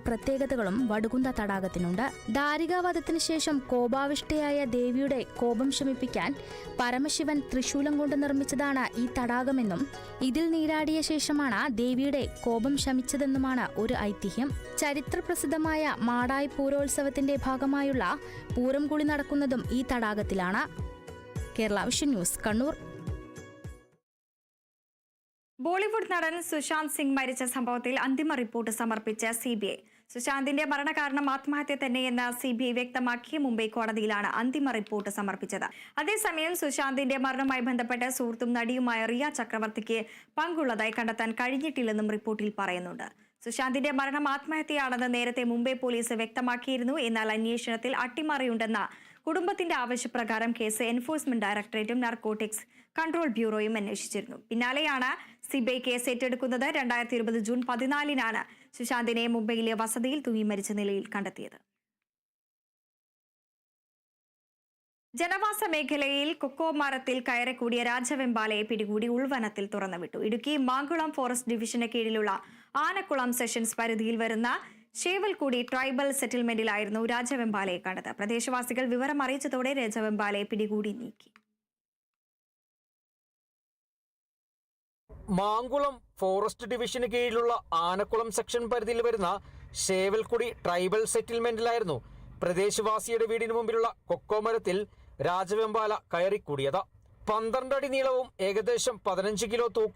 പ്രത്യേകതകളും വടുകുന്ത തടാകത്തിനുണ്ട്. ദാരികാവധത്തിന് ശേഷം കോപാവിഷ്ടയായ ദേവിയുടെ കോപം ശമിപ്പിക്കാൻ പരമശിവൻ തൃശൂലം കൊണ്ട് നിർമ്മിച്ചതാണ് ഈ തടാകമെന്നും ഇതിൽ നീരാടിയ ശേഷമാണ് ദേവിയുടെ കോപം ശമിച്ചതെന്നുമാണ് ഒരു ഐതിഹ്യം. ചരിത്രപ്രസിദ്ധമായ മാടായി പൂരോത്സവത്തിന്റെ ഭാഗമായുള്ള പൂരം കുളി നടക്കുന്നതും ഈ തടാകത്തിലാണ്. Kerala vision news, Kannur. Bollywood നടൻ സുശാന്ത് സിംഗ് മരിച്ച സംഭവത്തിൽ അന്തിമ റിപ്പോർട്ട് സമർപ്പിച്ച CBI. സുശാന്തിന്റെ മരണകാരണം ആത്മഹത്യ തന്നെയെന്ന് CBI വ്യക്തമാക്കി മുംബൈ കോടതിയിലാണ് അന്തിമ റിപ്പോർട്ട് സമർപ്പിച്ചത്. അതേസമയം സുശാന്തിന്റെ മരണവുമായി ബന്ധപ്പെട്ട് സുഹൃത്തും നടിയുമായ റിയ ചക്രവർത്തിക്ക് പങ്കുള്ളതായി കണ്ടെത്താൻ കഴിഞ്ഞിട്ടില്ലെന്നും റിപ്പോർട്ടിൽ പറയുന്നുണ്ട്. സുശാന്തിന്റെ മരണം ആത്മഹത്യയാണെന്ന് നേരത്തെ മുംബൈ പോലീസ് വ്യക്തമാക്കിയിരുന്നു. എന്നാൽ അന്വേഷണത്തിൽ അട്ടിമറിയുണ്ടെന്ന കുടുംബത്തിന്റെ ആവശ്യപ്രകാരം കേസ് എൻഫോഴ്സ്മെന്റ് ഡയറക്ടറേറ്റും നാർക്കോട്ടിക്സ് കൺട്രോൾ ബ്യൂറോയും അന്വേഷിച്ചിരുന്നു. പിന്നാലെയാണ് CBI കേസ് ഏറ്റെടുക്കുന്നത്. 2020 ജൂൺ 14 സുശാന്തിനെ മുംബൈയിലെ വസതിയിൽ തൂങ്ങി മരിച്ച നിലയിൽ കണ്ടെത്തിയത്. ജനവാസ മേഖലയിൽ കൊക്കോ മരത്തിൽ കയറിക്കൂടിയ രാജവെമ്പാലയെ പിടികൂടി ഉൾവനത്തിൽ തുറന്നുവിട്ടു. ഇടുക്കി മാങ്കുളം ഫോറസ്റ്റ് ഡിവിഷന് കീഴിലുള്ള ആനക്കുളം സെഷൻസ് പരിധിയിൽ വരുന്ന ഷേവൽക്കുടി ട്രൈബൽ സെറ്റിൽമെന്റിലായിരുന്നു രാജവെമ്പാലയെ കണ്ടത്. പ്രദേശവാസികൾ വിവരം അറിയിച്ചതോടെ രാജവെമ്പാലയെ പിടികൂടി നീക്കി. മാങ്കുളം ഫോറസ്റ്റ് ഡിവിഷന് കീഴിലുള്ള ആനക്കുളം സെക്ഷൻ പരിധിയിൽ വരുന്ന ഷേവൽക്കുടി ട്രൈബൽ സെറ്റിൽമെന്റിലായിരുന്നു പ്രദേശവാസിയുടെ വീടിന് മുമ്പിലുള്ള കൊക്കോ മരത്തിൽ രാജവെമ്പാല കയറിക്കൂടിയത്. 12 അടി നീളവും ഏകദേശം 15 കിലോ തൂക്കം